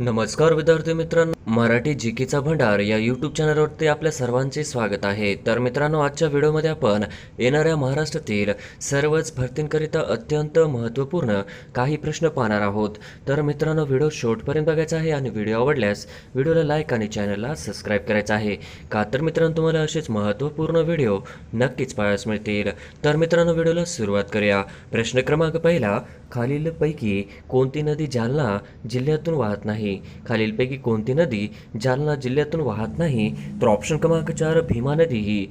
नमस्कार विद्यार्थी मित्रांनो, मराठी जीकेचा भंडार या यूट्यूब चॅनलवरती आपल्या सर्वांचे स्वागत आहे. तर मित्रांनो, आजच्या व्हिडिओमध्ये आपण येणाऱ्या महाराष्ट्रातील सर्वच भरतींकरिता अत्यंत महत्त्वपूर्ण काही प्रश्न पाहणार आहोत. तर मित्रांनो, व्हिडिओ शेवटपर्यंत बघायचा आहे आणि व्हिडिओ आवडल्यास व्हिडिओला लाईक आणि चॅनलला सबस्क्राईब करायचं आहे. का तर मित्रांनो, तुम्हाला असेच महत्त्वपूर्ण व्हिडिओ नक्कीच पाहायला मिळतील. तर मित्रांनो, व्हिडिओला सुरुवात करूया. प्रश्न क्रमांक पहिला, खालीलपैकी कोणती नदी जालना जिल्ह्यातून वाहत नाही? खालीलपैकी कोणती नदी जालना जिल्ह्यातून वाहत नाही? तर ऑप्शन क्रमांक 4, भीमा नदी ही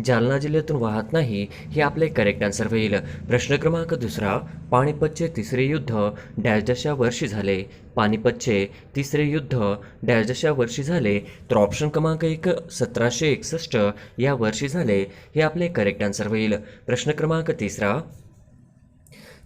जालना जिल्ह्यातून वाहत नाही, हे आपले करेक्ट आन्सर होईल. प्रश्न क्रमांक दुसरा, पानिपतचे तिसरे युद्ध डॅश डॅशच्या वर्षी झाले? पानिपतचे तिसरे युद्ध डॅश डॅशच्या वर्षी झाले? तर ऑप्शन क्रमांक 1, 1761 या वर्षी झाले, हे आपले करेक्ट आन्सर होईल. प्रश्न क्रमांक तिसरा,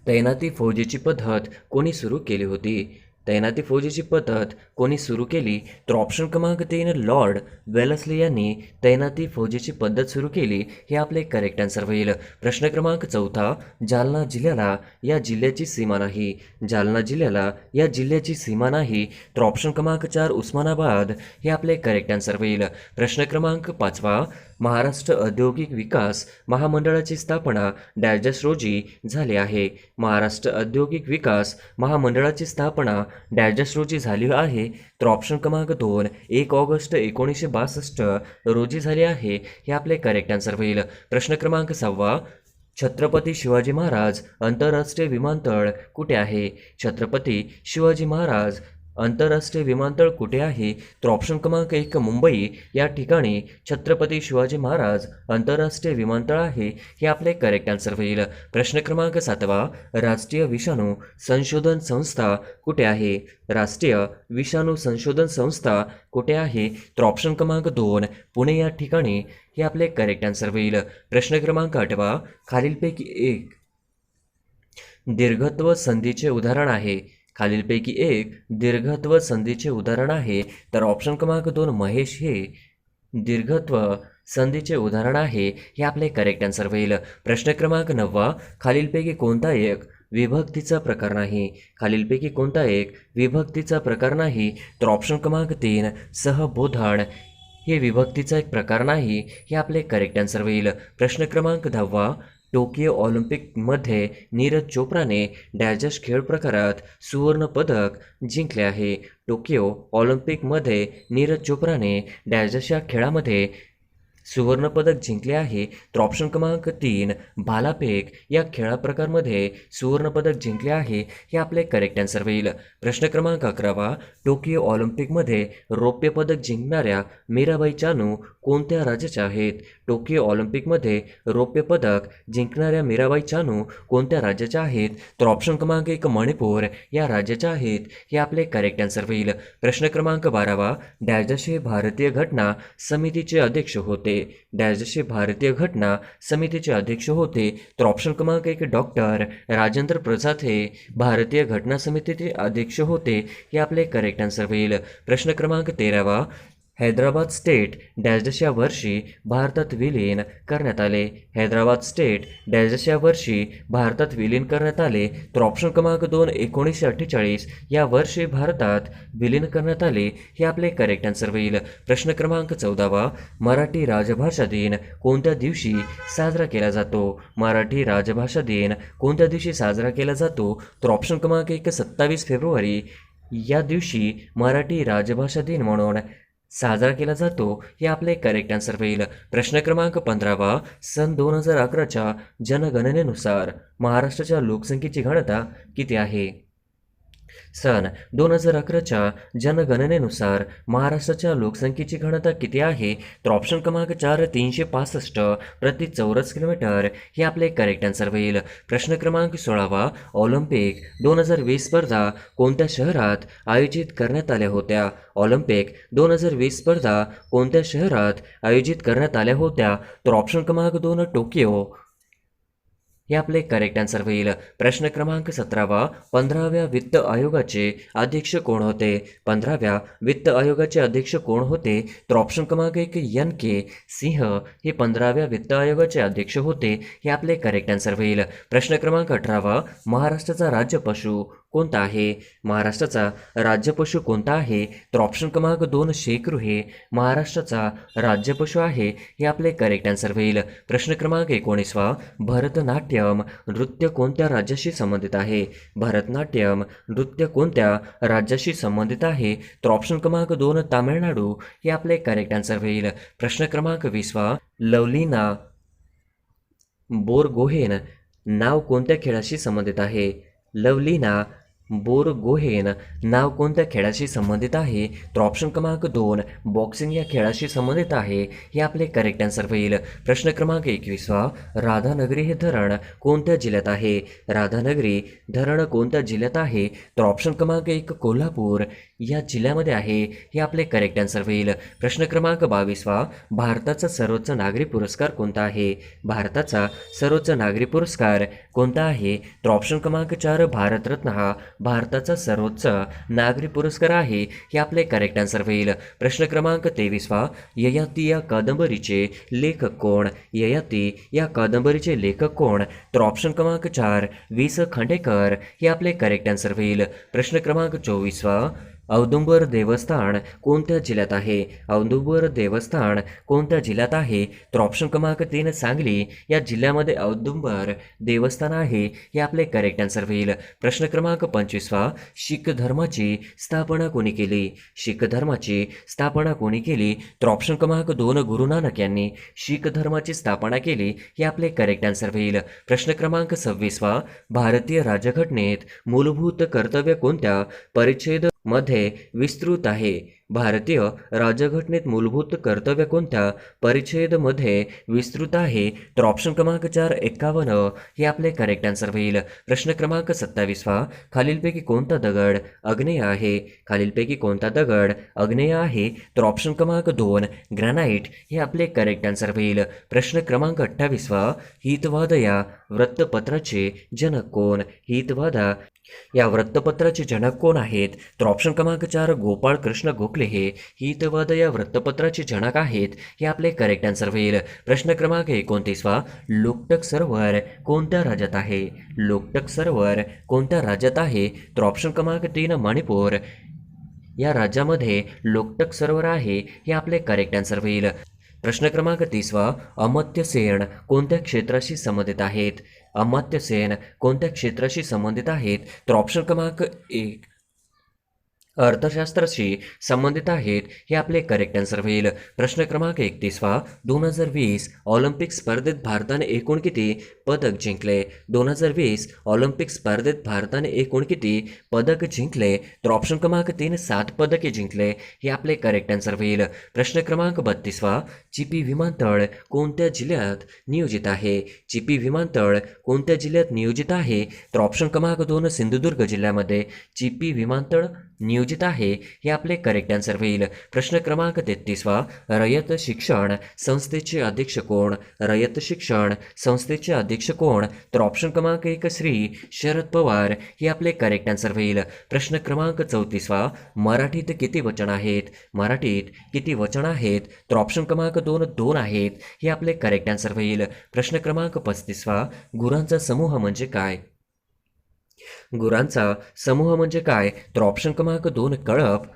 तैनाती फौजेची पद्धत कोणी सुरू केली होती? तैनाती फौजेची पद्धत कोणी सुरू केली? तर ऑप्शन क्रमांक 3, लॉर्ड वेलस्ली यांनी तैनाती फौजेची पद्धत सुरू केली, हे आपले करेक्ट आन्सर होईल. प्रश्न क्रमांक चौथा, जालना जिल्ह्याला या जिल्ह्याची सीमा नाही? जालना जिल्ह्याला या जिल्ह्याची सीमा नाही? तर ऑप्शन क्रमांक 4, उस्मानाबाद, हे आपले करेक्ट आन्सर होईल. प्रश्न क्रमांक पाचवा, महाराष्ट्र औद्योगिक विकास महामंडळाची स्थापना डॅश डॅश रोजी झाली आहे? महाराष्ट्र औद्योगिक विकास महामंडळाची स्थापना डॅश डॅश रोजी झाली आहे? तर ऑप्शन क्रमांक 2, 1 ऑगस्ट 1962 रोजी झाली आहे, हे आपले करेक्ट आन्सर होईल. प्रश्न क्रमांक 6, छत्रपती शिवाजी महाराज आंतरराष्ट्रीय विमानतळ कुठे आहे? छत्रपती शिवाजी महाराज आंतरराष्ट्रीय विमानतळ कुठे आहे? तर ऑप्शन क्रमांक 1, मुंबई या ठिकाणी छत्रपती शिवाजी महाराज आंतरराष्ट्रीय विमानतळ आहे, हे आपले करेक्ट आन्सर होईल. प्रश्न क्रमांक 7, राष्ट्रीय विषाणू संशोधन संस्था कुठे आहे? राष्ट्रीय विषाणू संशोधन संस्था कुठे आहे? तर ऑप्शन क्रमांक 2, पुणे या ठिकाणी, हे आपले करेक्ट आन्सर होईल. प्रश्न क्रमांक 8, खालीलपैकी एक दीर्घत्व संधीचे उदाहरण आहे? खालीलपैकी एक दीर्घत्व संधीचे उदाहरण आहे? तर ऑप्शन क्रमांक 2, महेश हे दीर्घत्व संधीचे उदाहरण आहे, हे आपले करेक्ट आन्सर होईल. प्रश्न क्रमांक 9, खालीलपैकी कोणता एक विभक्तीचा प्रकार नाही? खालीलपैकी कोणता एक विभक्तीचा प्रकार नाही? तर ऑप्शन क्रमांक 3, सहबोधन हे विभक्तीचा एक प्रकार नाही, हे आपले करेक्ट आन्सर होईल. प्रश्न क्रमांक 10, टोकियो ऑलिम्पिकमध्ये नीरज चोप्राने डॅश डॅश खेळ प्रकारात सुवर्ण पदक जिंकले आहे? टोकियो ऑलिम्पिकमध्ये नीरज चोप्राने डॅश डॅश या खेळामध्ये सुवर्णपदक जिंकले आहे? तर ऑप्शन क्रमांक 3, भालाफेक या खेळा प्रकारमध्ये सुवर्णपदक जिंकले आहे, हे आपले करेक्ट आन्सर होईल. प्रश्न क्रमांक 11, टोकियो ऑलिम्पिकमध्ये रौप्य पदक जिंकणाऱ्या मीराबाई चानू कोणत्या राज्याच्या आहेत? टोकियो ऑलिम्पिकमध्ये रौप्य पदक जिंकणाऱ्या मीराबाई चानू कोणत्या राज्याच्या आहेत? तर ऑप्शन क्रमांक 1, मणिपूर या राज्याच्या आहेत, हे आपले करेक्ट आन्सर होईल. प्रश्न क्रमांक 12, डॅश डॅश हे भारतीय घटना समितीचे अध्यक्ष होते? डॅश डॅश हे भारतीय घटना समितीचे अध्यक्ष होते? तर ऑप्शन क्रमांक 1, डॉक्टर राजेंद्र प्रसाद हे भारतीय घटना समितीचे अध्यक्ष होते, हे आपले करेक्ट आन्सर होईल. प्रश्न क्रमांक 13, हैदराबाद स्टेट डॅश डॅश या वर्षी भारतात विलीन करण्यात आले? हैदराबाद स्टेट डॅश डॅश या वर्षी भारतात विलीन करण्यात आले? तर ऑप्शन क्रमांक 2, 1948 या वर्षी भारतात विलीन करण्यात आले, हे आपले करेक्ट आन्सर होईल. प्रश्न क्रमांक 14, मराठी राजभाषा दिन कोणत्या दिवशी साजरा केला जातो? मराठी राजभाषा दिन कोणत्या दिवशी साजरा केला जातो? तर ऑप्शन क्रमांक 1, 27 फेब्रुवारी या दिवशी मराठी राजभाषा दिन म्हणून साजरा केला जातो, हे आपले करेक्ट आन्सर होईल. प्रश्न क्रमांक 15, सन 2011च्या जनगणनेनुसार महाराष्ट्राच्या लोकसंख्येची घनता किती आहे? सन 2011च्या जनगणनेनुसार महाराष्ट्राच्या लोकसंख्येची घनता किती आहे? तर ऑप्शन क्रमांक 4, 365 प्रति चौरस किलोमीटर, हे आपले करेक्ट आन्सर होईल. प्रश्न क्रमांक 16, ऑलिम्पिक 2020 स्पर्धा कोणत्या शहरात आयोजित करण्यात आल्या होत्या? ऑलिम्पिक 2020 स्पर्धा कोणत्या शहरात आयोजित करण्यात आल्या होत्या? तर ऑप्शन क्रमांक 2, टोकियो, हे आपले करेक्ट आन्सर होईल. प्रश्न क्रमांक 17, 15व्या वित्त आयोगाचे अध्यक्ष कोण होते? 15व्या वित्त आयोगाचे अध्यक्ष कोण होते? तर ऑप्शन क्रमांक 1, NK सिंह हे 15व्या वित्त आयोगाचे अध्यक्ष होते, हे आपले करेक्ट आन्सर होईल. प्रश्न क्रमांक 18, महाराष्ट्राचा राज्य पशु कोणता आहे? महाराष्ट्राचा राज्यपशु कोणता आहे? तर ऑप्शन क्रमांक 2 शेकरू हे महाराष्ट्राचा राज्यपशु आहे. हे आपले करेक्ट आन्सर होईल. प्रश्न क्रमांक 19 भरतनाट्यम नृत्य कोणत्या राज्याशी संबंधित आहे? भरतनाट्यम नृत्य कोणत्या राज्याशी संबंधित आहे? तर ऑप्शन क्रमांक 2 तामिळनाडू हे आपले करेक्ट आन्सर होईल. प्रश्न क्रमांक 20 लवलीना बोरगोहेन नाव कोणत्या खेळाशी संबंधित आहे? लवलीना बोरगोहेन नाव कोणत्या खेळाशी संबंधित आहे? तर ऑप्शन क्रमांक 2 बॉक्सिंग या खेळाशी संबंधित आहे. हे आपले करेक्ट आन्सर होईल. प्रश्न क्रमांक 21 राधानगरी हे धरण कोणत्या जिल्ह्यात आहे? राधानगरी धरण कोणत्या जिल्ह्यात आहे? तर ऑप्शन क्रमांक 1 कोल्हापूर या जिल्ह्यामध्ये आहे. हे आपले करेक्ट आन्सर होईल. प्रश्न क्रमांक 22 भारताचा सर्वोच्च नागरी पुरस्कार कोणता आहे? भारताचा सर्वोच्च नागरी पुरस्कार कोणता आहे? तर ऑप्शन क्रमांक 4 भारतरत्न हा भारताचा सर्वोच्च नागरी पुरस्कार आहे. हे आपले करेक्ट आन्सर होईल. प्रश्न क्रमांक 23 ययाती या कादंबरीचे लेखक कोण? ययाती या कादंबरीचे लेखक कोण? तर ऑप्शन क्रमांक 4 वि. स. खांडेकर हे आपले करेक्ट आन्सर होईल. प्रश्न क्रमांक 24 औदुंबर देवस्थान कोणत्या जिल्ह्यात आहे? औदुंबर देवस्थान कोणत्या जिल्ह्यात आहे? तर ऑप्शन क्रमांक 3 सांगली या जिल्ह्यामध्ये औदुंबर देवस्थान आहे. हे आपले करेक्ट आन्सर होईल. प्रश्न क्रमांक 25 शीख धर्माची स्थापना कोणी केली? शीख धर्माची स्थापना कोणी केली? तर ऑप्शन क्रमांक 2 गुरु नानक यांनी शीख धर्माची स्थापना केली. हे आपले करेक्ट आन्सर होईल. प्रश्न क्रमांक 26 भारतीय राज्यघटनेत मूलभूत कर्तव्य कोणत्या परिच्छेद मध्ये विस्तृत आहे? भारतीय राज्यघटनेत मूलभूत कर्तव्य कोणत्या परिच्छेदमध्ये विस्तृत आहे? तर ऑप्शन क्रमांक 4 51 हे आपले करेक्ट आन्सर होईल. प्रश्न क्रमांक 27 खालीलपैकी कोणता दगड आग्नेय आहे? खालीलपैकी कोणता दगड आग्नेय आहे? तर ऑप्शन क्रमांक 2 ग्रॅनाइट हे आपले करेक्ट आन्सर होईल. प्रश्न क्रमांक 28 हितवाद या वृत्तपत्राचे जनक कोण? हितवादा या वृत्तपत्राचे जनक कोण आहेत? तर ऑप्शन क्रमांक 4 गोपाळ कृष्ण गोखले हे हितवाद या वृत्तपत्राचे जनक आहेत. हे आपले करेक्ट आन्सर होईल. प्रश्न क्रमांक 29 लोकटक सरोवर कोणत्या राज्यात आहे? लोकटक सरोवर कोणत्या राज्यात आहे? तर ऑप्शन क्रमांक 3 मणिपूर या राज्यामध्ये लोकटक सरोवर आहे. हे आपले करेक्ट आन्सर होईल. प्रश्न क्रमांक 30 अमर्त्य सेन कोणत्या क्षेत्राशी संबंधित आहेत? अमर्त्य सेन कोणत्या क्षेत्राशी संबंधित आहेत? तर ऑप्शन क्रमांक 1 अर्थशास्त्राशी संबंधित आहेत. हे आपले करेक्ट आन्सर होईल. प्रश्न क्रमांक 31 2020 ऑलिम्पिक स्पर्धेत भारताने एकूण किती पदक जिंकले? 2020 ऑलिम्पिक स्पर्धेत भारताने एकूण किती पदक जिंकले? तर ऑप्शन क्रमांक 3 7 पदके जिंकले. हे आपले करेक्ट आन्सर होईल. प्रश्न क्रमांक 32 चिपी विमानतळ कोणत्या जिल्ह्यात नियोजित आहे? चिपी विमानतळ कोणत्या जिल्ह्यात नियोजित आहे? तर ऑप्शन क्रमांक 2 सिंधुदुर्ग जिल्ह्यामध्ये चिपी विमानतळ नियोजित आहे. हे आपले करेक्ट आन्सर होईल. प्रश्न क्रमांक 33 रयत शिक्षण संस्थेचे अध्यक्ष कोण? रयत शिक्षण संस्थेचे अध्यक्ष कोण? तर ऑप्शन क्रमांक 1 श्री शरद पवार हे आपले करेक्ट आन्सर होईल. प्रश्न क्रमांक 34 मराठीत किती वचन आहेत? मराठीत किती वचन आहेत? तर ऑप्शन क्रमांक 2 2 आहेत. हे आपले करेक्ट आन्सर होईल. प्रश्न क्रमांक 35 गुरांचा समूह म्हणजे काय? गुरांचा समूह म्हणजे काय? तर ऑप्शन क्रमांक 2 कळप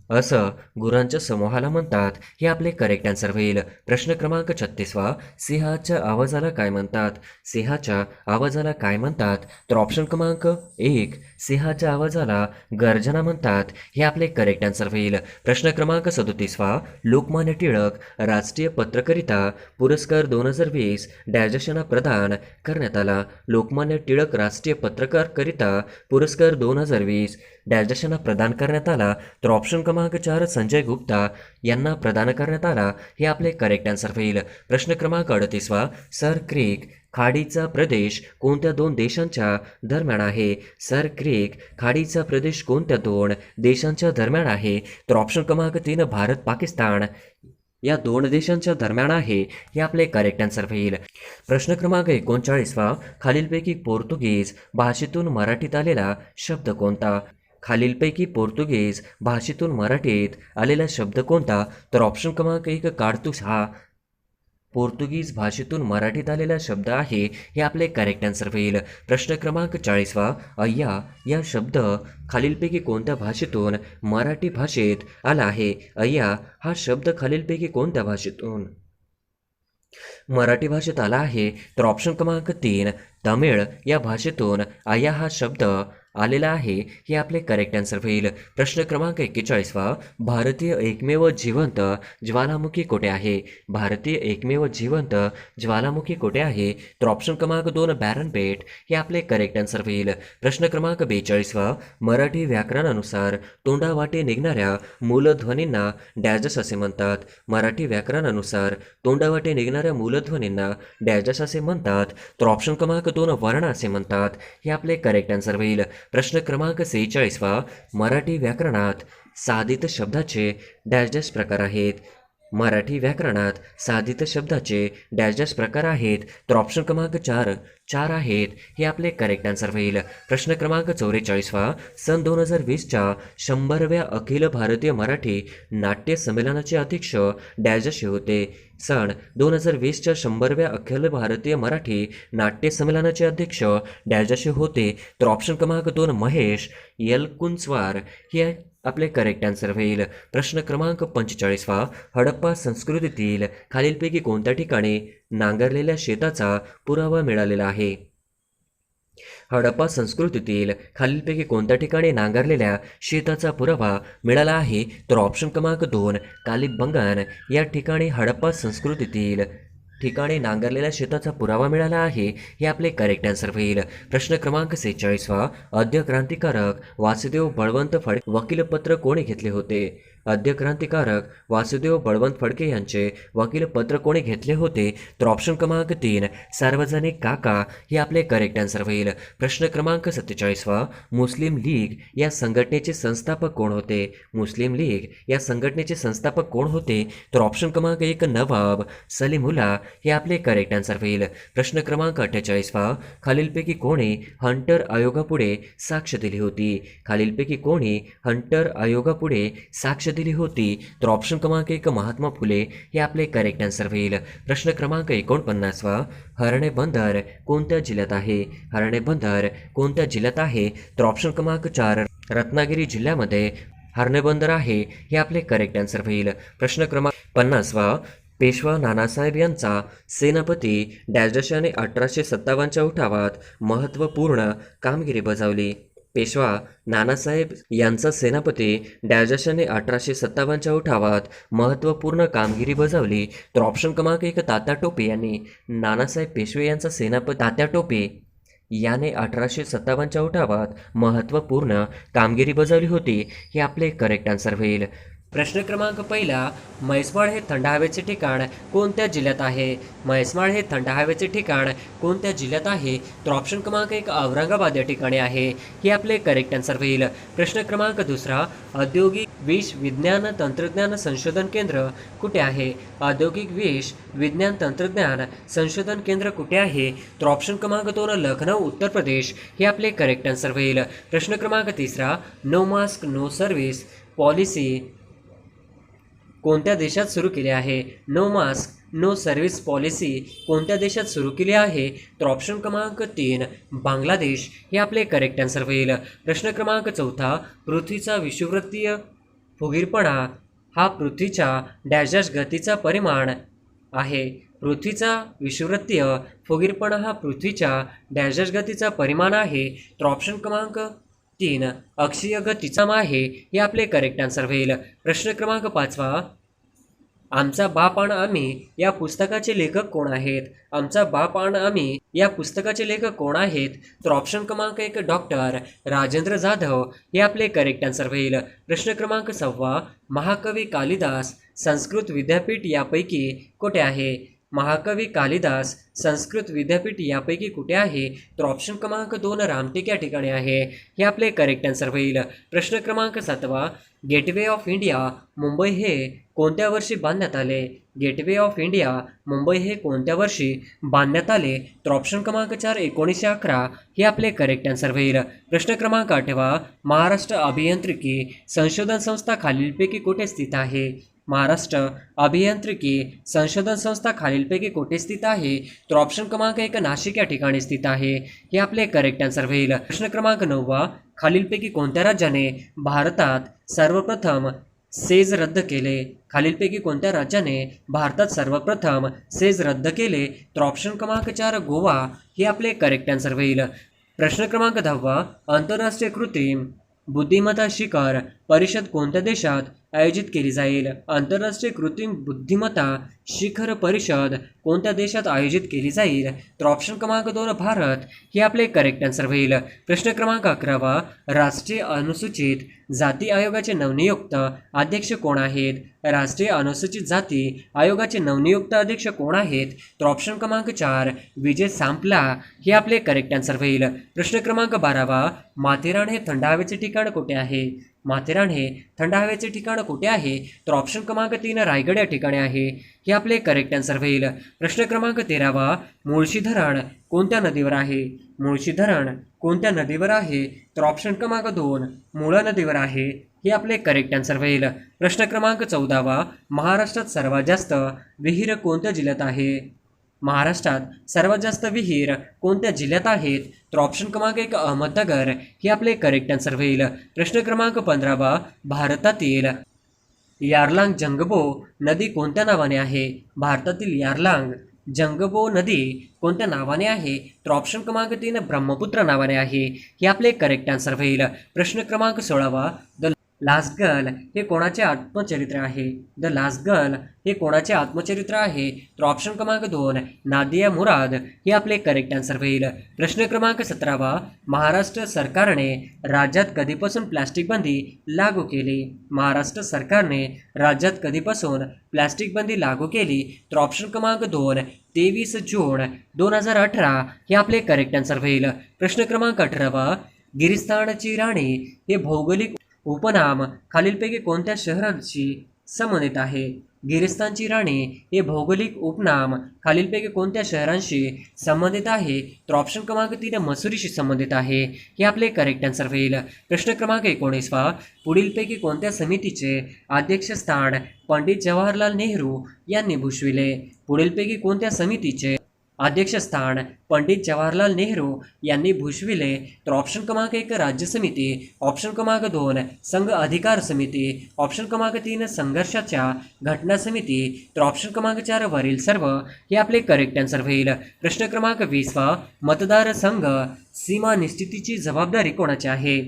असं गुरांच्या समूहाला म्हणतात. हे आपले करेक्ट आन्सर होईल. प्रश्न क्रमांक 36 सिंहाच्या आवाजाला काय म्हणतात? सिंहाच्या आवाजाला काय म्हणतात? तर ऑप्शन क्रमांक 1 सिंहाच्या आवाजाला गर्जना म्हणतात. हे आपले करेक्ट आन्सर होईल. प्रश्न क्रमांक 37 लोकमान्य टिळक राष्ट्रीय पत्रकारिता पुरस्कार 2020 डॅशना प्रदान करण्यात आला. लोकमान्य टिळक राष्ट्रीय पत्रकारिता पुरस्कार 2020 डॅशना प्रदान करण्यात आला. तर ऑप्शन क्रमांक 4 संजय गुप्ता यांना प्रदान करण्यात आला. हे आपले करेक्ट आन्सर होईल. प्रश्न क्रमांक 38 सर क्रीक खाडीचा प्रदेश कोणत्या 2 देशांच्या दरम्यान आहे? सर क्रीक खाडीचा प्रदेश कोणत्या 2 देशांच्या दरम्यान आहे? तर ऑप्शन क्रमांक 3 भारत पाकिस्तान या 2 देशांच्या दरम्यान आहे. हे आपले करेक्ट आन्सर होईल. प्रश्न क्रमांक 39 खालीलपैकी पोर्तुगीज भाषेतून मराठीत आलेला शब्द कोणता? खालीलपैकी पोर्तुगीज भाषेतून मराठीत आलेला शब्द कोणता? तर ऑप्शन क्रमांक 1 काडतूस हा पोर्तुगीज भाषेतून मराठीत आलेला शब्द आहे, हे आपले करेक्ट आन्सर होईल. प्रश्न क्रमांक 40वा, अय्या या शब्द खालीलपैकी कोणत्या भाषेतून मराठी भाषेत आला आहे? अय्या हा शब्द खालीलपैकी कोणत्या भाषेतून मराठी भाषेत आला आहे? तर ऑप्शन क्रमांक 3 तमिळ या भाषेतून अय्या हा शब्द आलेला आहे, हे आपले करेक्ट आन्सर होईल. प्रश्न क्रमांक 41वा, भारतीय एकमेव जिवंत ज्वालामुखी कोठे आहे? भारतीय एकमेव जिवंत ज्वालामुखी कोठे आहे? तर ऑप्शन क्रमांक 2 बॅरनपेठ हे आपले करेक्ट आन्सर होईल. प्रश्न क्रमांक 42वा, मराठी व्याकरणानुसार तोंडावाटे निघणाऱ्या मूलध्वनींना डॅश असे म्हणतात? मराठी व्याकरणानुसार तोंडावाटे निघणाऱ्या मूलध्वनींना डॅश असे म्हणतात? तर ऑप्शन क्रमांक 2 वर्ण असे म्हणतात, हे आपले करेक्ट आन्सर होईल. प्रश्न क्रमांक 46वा, मराठी व्याकरणात साधित शब्दाचे डॅश डॅश प्रकार आहेत? मराठी व्याकरणात साधित शब्दाचे डॅश डॅश प्रकार आहेत? तर ऑप्शन क्रमांक 4 आहेत, हे आपले करेक्ट आन्सर होईल. प्रश्न क्रमांक 44वा, सन 2020च्या 100व्या अखिल भारतीय मराठी नाट्य संमेलनाचे अध्यक्ष डॅश असे होते? सन 2020च्या 100व्या अखिल भारतीय मराठी नाट्य संमेलनाचे अध्यक्ष डॅश असे होते? तर ऑप्शन क्रमांक 2 महेश येलकुंचवार हे आपले करेक्ट आन्सर होईल. प्रश्न क्रमांक 45वा, हडप्पा संस्कृतीतील खालीलपैकी कोणत्या ठिकाणी नांगरलेल्या शेताचा पुरावा मिळालेला आहे? हडप्पा संस्कृतीतील खालीलपैकी कोणत्या ठिकाणी नांगरलेल्या शेताचा पुरावा मिळाला आहे? तर ऑप्शन क्रमांक 2 कालिबंगन या ठिकाणी हडप्पा संस्कृतीतील ठिकाणी नांगरलेल्या शेताचा पुरावा मिळाला आहे, हे आपले करेक्ट आन्सर होईल. प्रश्न क्रमांक 46वा, आद्य क्रांतिकारक वासुदेव बळवंत फडके वकीलपत्र कोणी घेतले होते? आद्य क्रांतिकारक वासुदेव बळवंत फडके यांचे वकीलपत्र कोणी घेतले होते? तर ऑप्शन क्रमांक 3 सार्वजनिक काका हे आपले करेक्ट आन्सर होईल. प्रश्न क्रमांक 47वा, मुस्लिम लीग या संघटनेचे संस्थापक कोण होते? मुस्लिम लीग या संघटनेचे संस्थापक कोण होते? तर ऑप्शन क्रमांक 1 नवाब सलीमुल्ला हे आपले करेक्ट आन्सर होईल. प्रश्न क्रमांक 48वा, खालीलपैकी कोणी हंटर आयोगापुढे साक्ष दिली होती? खालीलपैकी कोणी हंटर आयोगापुढे साक्ष दिली होती? तर ऑप्शन क्रमांक 1 महात्मा फुले हे आपले करेक्ट आन्सर होईल. प्रश्न क्रमांक 49वा, हरणे बंदर कोणत्या जिल्ह्यात आहे? हरणे बंदर कोणत्या जिल्ह्यात आहे? तर ऑप्शन क्रमांक 4 रत्नागिरी जिल्ह्यामध्ये हरणे बंदर आहे, हे आपले करेक्ट आन्सर होईल. प्रश्न क्रमांक 50वा, पेशवा नानासाहेब यांचा सेनापती डॅशने 1857च्या उठावात महत्त्वपूर्ण कामगिरी बजावली? पेशवा नानासाहेब यांचा सेनापती डॅशने 1857च्या उठावात महत्त्वपूर्ण कामगिरी बजावली? तर ऑप्शन क्रमांक 1 तात्या टोपे यांनी. नानासाहेब पेशवे यांचा सेनापती तात्या टोपे याने 1857च्या उठावात महत्त्वपूर्ण कामगिरी बजावली होती, हे आपले करेक्ट आन्सर होईल. प्रश्न क्रमांक 1, म्हैसमाळ हे थंड हवेचे ठिकाण कोणत्या जिल्ह्यात आहे? म्हैसमाळ हे थंड हवेचे ठिकाण कोणत्या जिल्ह्यात आहे? तर ऑप्शन क्रमांक 1 औरंगाबाद या ठिकाणी आहे, हे आपले करेक्ट आन्सर होईल. प्रश्न क्रमांक 2, औद्योगिक विष विज्ञान तंत्रज्ञान संशोधन केंद्र कुठे आहे? औद्योगिक विष विज्ञान तंत्रज्ञान संशोधन केंद्र कुठे आहे? तर ऑप्शन क्रमांक 2 लखनौ उत्तर प्रदेश हे आपले करेक्ट आन्सर होईल. प्रश्न क्रमांक 3, no mask no service policy कोणत्या देशात सुरू केली आहे? No mask no service policy कोणत्या देशात सुरू केली आहे? तर ऑप्शन क्रमांक 3 बांगलादेश हे आपले करेक्ट आन्सर होईल. प्रश्न क्रमांक 4, पृथ्वीचा विषुववृत्तीय फुगीरपणा हा पृथ्वीच्या डॅश डॅश गतीचा परिमाण आहे? पृथ्वीचा विषुववृत्तीय फुगीरपणा हा पृथ्वीच्या डॅश डॅश गतीचा परिमाण आहे? तर ऑप्शन क्रमांक 3 अक्षीय गतीचा आहे, हे आपले करेक्ट आन्सर होईल. प्रश्न क्रमांक 5, आमचा बाप आणि आम्ही या पुस्तकाचे लेखक कोण आहेत? आमचा बाप आणि आम्ही या पुस्तकाचे लेखक कोण आहेत? तर ऑप्शन क्रमांक 1 डॉक्टर राजेंद्र जाधव हे आपले करेक्ट आन्सर होईल. प्रश्न क्रमांक 6, महाकवी कालिदास संस्कृत विद्यापीठ यापैकी कुठे आहे? महाकवी कालिदास संस्कृत विद्यापीठ यापैकी कुठे आहे? तर ऑप्शन क्रमांक 2 रामटेक या ठिकाणी आहे, हे आपले करेक्ट आन्सर होईल. प्रश्न क्रमांक 7, गेटवे ऑफ इंडिया मुंबई हे कोणत्या वर्षी बांधण्यात आले? गेटवे ऑफ इंडिया मुंबई हे कोणत्या वर्षी बांधण्यात आले? तर ऑप्शन क्रमांक 4 1911 हे आपले करेक्ट आन्सर होईल. प्रश्न क्रमांक 8, महाराष्ट्र अभियांत्रिकी संशोधन संस्था खालीलपैकी कुठे स्थित आहे? महाराष्ट्र अभियांत्रिकी संशोधन संस्था खालीलपैकी कुठे स्थित आहे? तर ऑप्शन क्रमांक 1 नाशिक या ठिकाणी स्थित आहे. हे आपले करेक्ट आन्सर होईल. प्रश्न क्रमांक 9 खालीलपैकी कोणत्या राज्याने भारतात सर्वप्रथम सेज रद्द केले? खालीलपैकी कोणत्या राज्याने भारतात सर्वप्रथम सेज रद्द केले? तर ऑप्शन क्रमांक 4 गोवा हे आपले करेक्ट आन्सर होईल. प्रश्न क्रमांक 10 आंतरराष्ट्रीय कृत्रिम बुद्धिमत्ता शिखर परिषद कोणत्या देशात आयोजित केली जाईल? आंतरराष्ट्रीय कृत्रिम बुद्धिमत्ता शिखर परिषद कोणत्या देशात आयोजित केली जाईल? तर ऑप्शन क्रमांक 2 भारत हे आपले करेक्ट आन्सर होईल. प्रश्न क्रमांक 11 राष्ट्रीय अनुसूचित जाती आयोगाचे नवनियुक्त अध्यक्ष कोण आहेत? राष्ट्रीय अनुसूचित जाती आयोगाचे नवनियुक्त अध्यक्ष कोण आहेत? तर ऑप्शन क्रमांक 4 विजय सांपला हे आपले करेक्ट आन्सर होईल. प्रश्न क्रमांक 12 माथेरान हे थंड हवेचे ठिकाण कुठे आहे? माथेरान हे थंड हवेचे ठिकाण कुठे आहे? तर ऑप्शन क्रमांक 3 रायगड या ठिकाणी आहे. हे आपले करेक्ट आन्सर होईल. प्रश्न क्रमांक 13 मुळशी धरण कोणत्या नदीवर आहे? मुळशी धरण कोणत्या नदीवर आहे? तर ऑप्शन क्रमांक 2 मुळा नदीवर आहे. हे आपले करेक्ट आन्सर होईल. प्रश्न क्रमांक 14 महाराष्ट्रात सर्वात जास्त विहीर कोणत्या जिल्ह्यात आहे? महाराष्ट्रात सर्वात जास्त विहीर कोणत्या जिल्ह्यात आहेत? तर ऑप्शन क्रमांक 1 अहमदनगर हे आपले करेक्ट आन्सर होईल. प्रश्न क्रमांक 15 भारतातील यारलांग जंगबो नदी कोणत्या नावाने आहे? भारतातील यारलांग जंगबो नदी कोणत्या नावाने आहे? तर ऑप्शन क्रमांक 3 ब्रह्मपुत्र नावाने आहे. हे आपले करेक्ट आन्सर होईल. प्रश्न क्रमांक 16 द लास्ट गर्ल हे कोणाचे आत्मचरित्र आहे? द लास्ट गर्ल हे कोणाचे आत्मचरित्र आहे? तर ऑप्शन क्रमांक 2 नादिया मुराद हे आपले करेक्ट आन्सर होईल. प्रश्न क्रमांक 17 महाराष्ट्र सरकारने राज्यात कधीपासून प्लास्टिक बंदी लागू केली? महाराष्ट्र सरकारने राज्यात कधीपासून प्लास्टिक बंदी लागू केली? तर ऑप्शन क्रमांक 2 23 जून 2018 हे आपले करेक्ट आन्सर होईल. प्रश्न क्रमांक 18 गिरिस्तानची राणी हे भौगोलिक उपनाम खालीलपैकी कोणत्या शहरांशी संबंधित आहे? गिरिस्तानची राणी हे भौगोलिक उपनाम खालीलपैकी कोणत्या शहरांशी संबंधित आहे? तर ऑप्शन क्रमांक 3 मसुरीशी संबंधित आहे. हे आपले करेक्ट आन्सर होईल. प्रश्न क्रमांक 19 पुढीलपैकी कोणत्या समितीचे अध्यक्षस्थान पंडित जवाहरलाल नेहरू यांनी भूषविले? पुढीलपैकी कोणत्या समितीचे अध्यक्षस्थान पंडित जवाहरलाल नेहरू यांनी भूषविले? तर ऑप्शन क्रमांक 1 राज्य समिती, ऑप्शन क्रमांक 2 संघ अधिकार समिती, ऑप्शन क्रमांक 3 संघर्षाच्या घटना समिती, तर ऑप्शन क्रमांक 4 वरील सर्व हे आपले करेक्ट आन्सर होईल. प्रश्न क्रमांक 20 मतदारसंघ सीमा निश्चितीची जबाबदारी कोणाची आहे?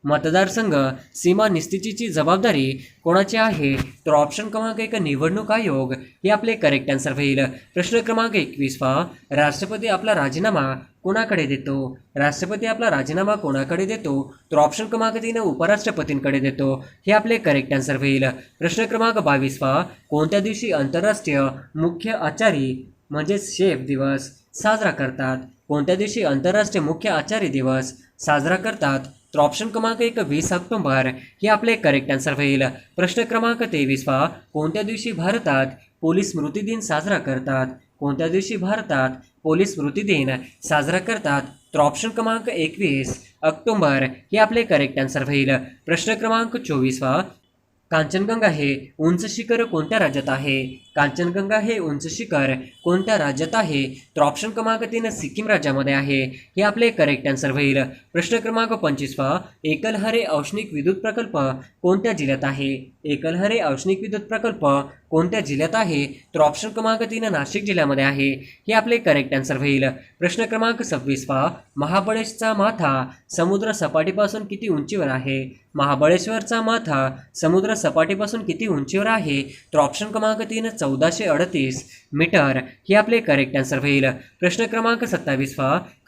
मतदारसंघ सीमा निश्चितीची जबाबदारी कोणाची आहे? तर ऑप्शन क्रमांक 1 निवडणूक आयोग हे आपले करेक्ट आन्सर होईल. प्रश्न क्रमांक 21 राष्ट्रपती आपला राजीनामा कोणाकडे देतो? राष्ट्रपती आपला राजीनामा कोणाकडे देतो? तर ऑप्शन क्रमांक 3 उपराष्ट्रपतींकडे देतो. हे आपले करेक्ट आन्सर होईल. प्रश्न क्रमांक 22 कोणत्या दिवशी आंतरराष्ट्रीय मुख्य आचारी म्हणजेच शेफ दिवस साजरा करतात? कोणत्या दिवशी आंतरराष्ट्रीय मुख्य आचारी दिवस साजरा करतात? तर ऑप्शन क्रमांक 1 20 ऑक्टोबर हे आपले करेक्ट आन्सर होईल. प्रश्न क्रमांक 23 कोणत्या दिवशी भारतात पोलीस स्मृती दिन साजरा करतात? कोणत्या दिवशी भारतात पोलीस स्मृती दिन साजरा करतात? तर ऑप्शन क्रमांक 21 ऑक्टोबर हे आपले करेक्ट आन्सर होईल. प्रश्न क्रमांक 24 कांचनगंगा हे उंच शिखर कोणत्या राज्यात आहे? कांचनगंगा हे उंच शिखर कोणत्या राज्यात आहे? तर ऑप्शन क्रमांक 3 सिक्कीम राज्यामध्ये आहे. हे आपले करेक्ट आन्सर होईल. प्रश्न क्रमांक 25 एकलहरे औष्णिक विद्युत प्रकल्प कोणत्या जिल्ह्यात आहे? एकलहरे औष्णिक विद्युत प्रकल्प कोणत्या जिल्ह्यात आहे? तर ऑप्शन क्रमांक 3 नाशिक जिल्ह्यामध्ये आहे. हे आपले करेक्ट आन्सर होईल. प्रश्न क्रमांक 26 महाबळेश्वरचा माथा समुद्र सपाटीपासून किती उंचीवर आहे? महाबळेश्वरचा माथा समुद्र सपाटीपासून किती उंचीवर आहे? तर ऑप्शन क्रमांक 3 1438 मीटर हे आपले करेक्ट आन्सर होईल. प्रश्न क्रमांक 27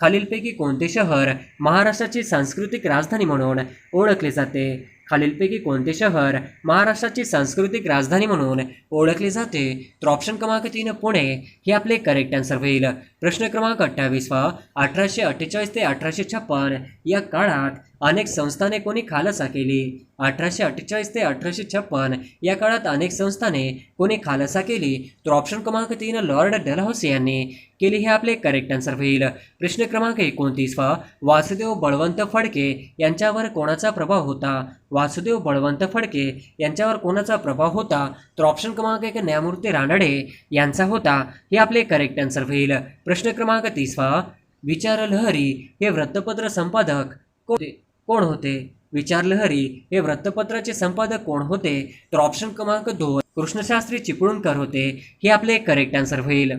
खालीलपैकी कोणते शहर महाराष्ट्राची सांस्कृतिक राजधानी म्हणून ओळखले जाते? खालीलपैकी कोणते शहर महाराष्ट्राची सांस्कृतिक राजधानी म्हणून ओळखले जाते? तर ऑप्शन क्रमांक 3 पुणे हे आपले करेक्ट आन्सर होईल. प्रश्न क्रमांक 28 1848 ते 1856 या काळात अनेक संस्थाने कोणी खालसा केली? 1848 ते 1856 या काळात अनेक संस्थाने कोणी खालसा केली? तर ऑप्शन क्रमांक 3 लॉर्ड डलहौसी यांनी केली. हे आपले करेक्ट आन्सर होईल. प्रश्न क्रमांक 29 वासुदेव बळवंत फडके यांच्यावर कोणाचा प्रभाव होता? वासुदेव बळवंत फडके यांच्यावर कोणाचा प्रभाव होता? तर ऑप्शन क्रमांक 1 न्यायमूर्ती रानडे यांचा होता. हे आपले करेक्ट आन्सर होईल. प्रश्न क्रमांक 30 विचारलहरी हे वृत्तपत्र संपादक कोण होते? विचारलहरी हे वृत्तपत्राचे संपादक कोण होते? तर ऑप्शन क्रमांक 2 कृष्णशास्त्री चिपळूणकर होते. हे आपले करेक्ट आन्सर होईल.